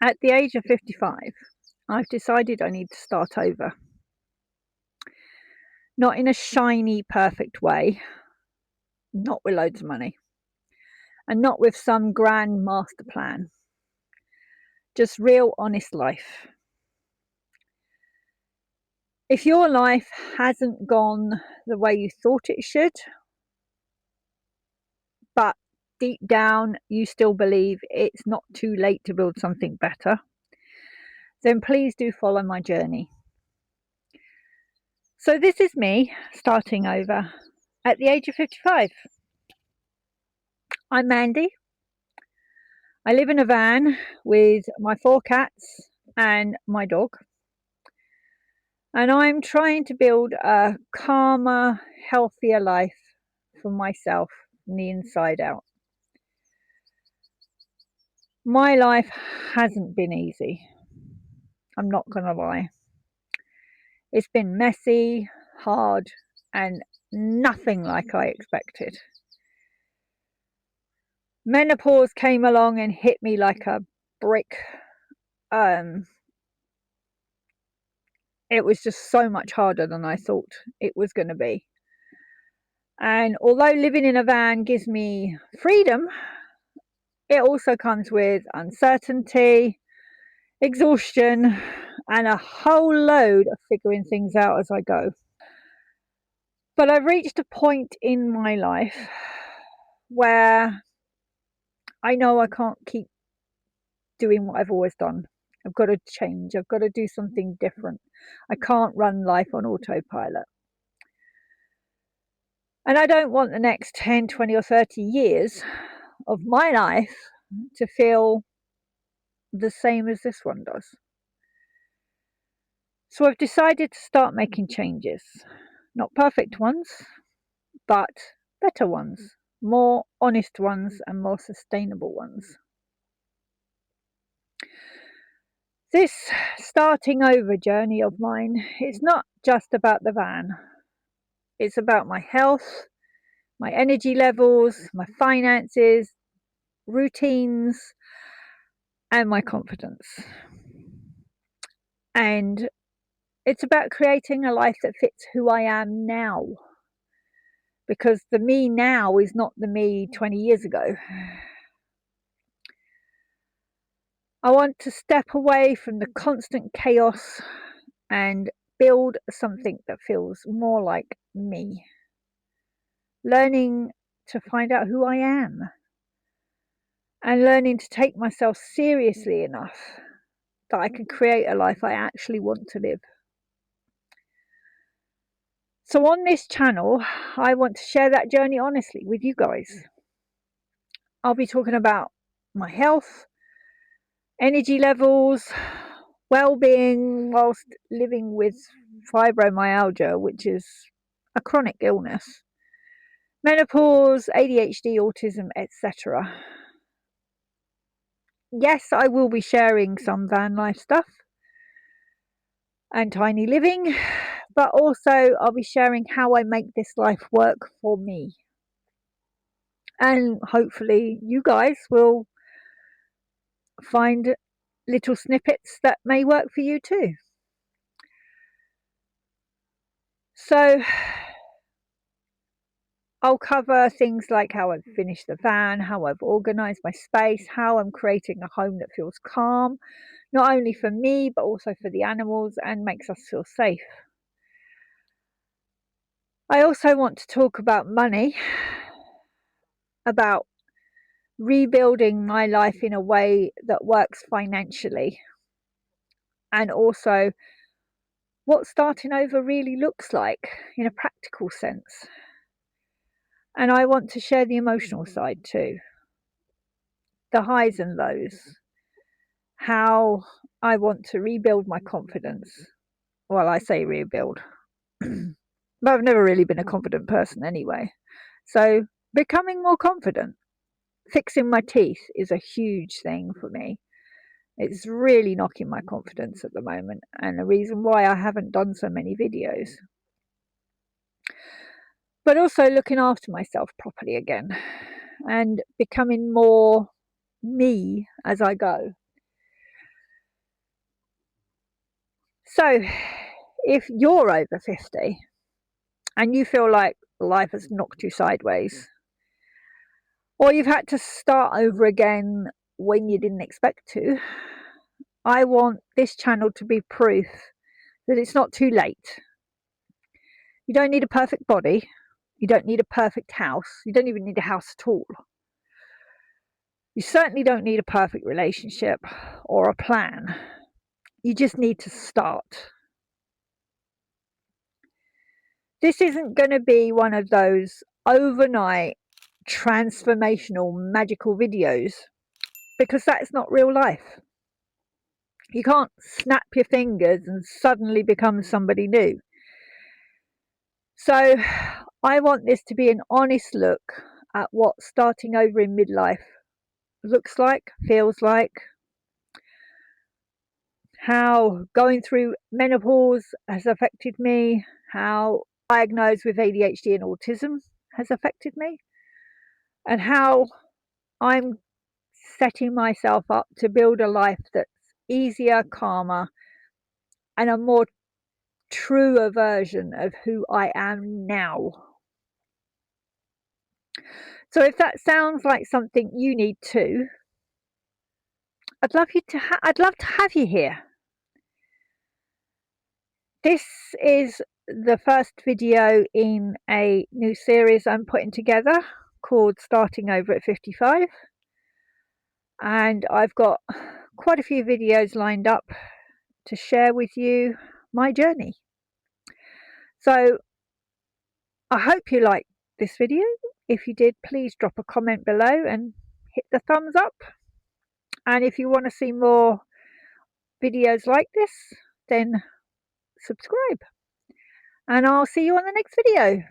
At the age of 55, I've decided I need to start over. Not in a shiny, perfect way, not with loads of money, and not with some grand master plan. Just real, honest life. If your life hasn't gone the way you thought it should, but deep down you still believe it's not too late to build something better, then please do follow my journey. So this is me starting over at the age of 55. I'm Mandy. I live in a van with my 4 cats and my dog. And I'm trying to build a calmer, healthier life for myself from the inside out. My life hasn't been easy. I'm not going to lie. It's been messy, hard, and nothing like I expected. Menopause came along and hit me like a brick. It was just so much harder than I thought it was going to be. And although living in a van gives me freedom, it also comes with uncertainty, exhaustion, and a whole load of figuring things out as I go. But I've reached a point in my life where I know I can't keep doing what I've always done. I've got to change. I've got to do something different. I can't run life on autopilot. And I don't want the next 10, 20 or 30 years of my life to feel the same as this one does. So I've decided to start making changes. Not perfect ones, but better ones, more honest ones, and more sustainable ones. This starting over journey of mine is not just about the van. It's about my health, my energy levels, my finances, routines, and my confidence. And it's about creating a life that fits who I am now. Because the me now is not the me 20 years ago. I want to step away from the constant chaos and build something that feels more like me. Learning to find out who I am. And learning to take myself seriously enough that I can create a life I actually want to live. So on this channel, I want to share that journey honestly with you guys. I'll be talking about my health, energy levels, well-being whilst living with fibromyalgia, which is a chronic illness, menopause, ADHD, autism, etc. Yes, I will be sharing some van life stuff and tiny living, but also I'll be sharing how I make this life work for me. And hopefully you guys will find little snippets that may work for you too. So I'll cover things like how I've finished the van, how I've organised my space, how I'm creating a home that feels calm, not only for me, but also for the animals and makes us feel safe. I also want to talk about money, about rebuilding my life in a way that works financially, and also what starting over really looks like in a practical sense. And I want to share the emotional side too, the highs and lows, how I want to rebuild my confidence. Well, I say rebuild, but I've never really been a confident person anyway. So becoming more confident, fixing my teeth is a huge thing for me. It's really knocking my confidence at the moment, and the reason why I haven't done so many videos. But also looking after myself properly again and becoming more me as I go. So if you're over 50 and you feel like life has knocked you sideways, or you've had to start over again when you didn't expect to, I want this channel to be proof that it's not too late. You don't need a perfect body. You don't need a perfect house. You don't even need a house at all. You certainly don't need a perfect relationship or a plan. You just need to start. This isn't going to be one of those overnight transformational magical videos, because that's not real life. You can't snap your fingers and suddenly become somebody new. So I want this to be an honest look at what starting over in midlife looks like, feels like, how going through menopause has affected me, how diagnosed with ADHD and autism has affected me, and how I'm setting myself up to build a life that's easier, calmer, and a more truer version of who I am now. So if that sounds like something you need too, I'd love to have you here. This is the first video in a new series I'm putting together called Starting Over at 55, and I've got quite a few videos lined up to share with you my journey. So I hope you liked this video. If you did, please drop a comment below and hit the thumbs up. And if you want to see more videos like this, then subscribe. And I'll see you on the next video.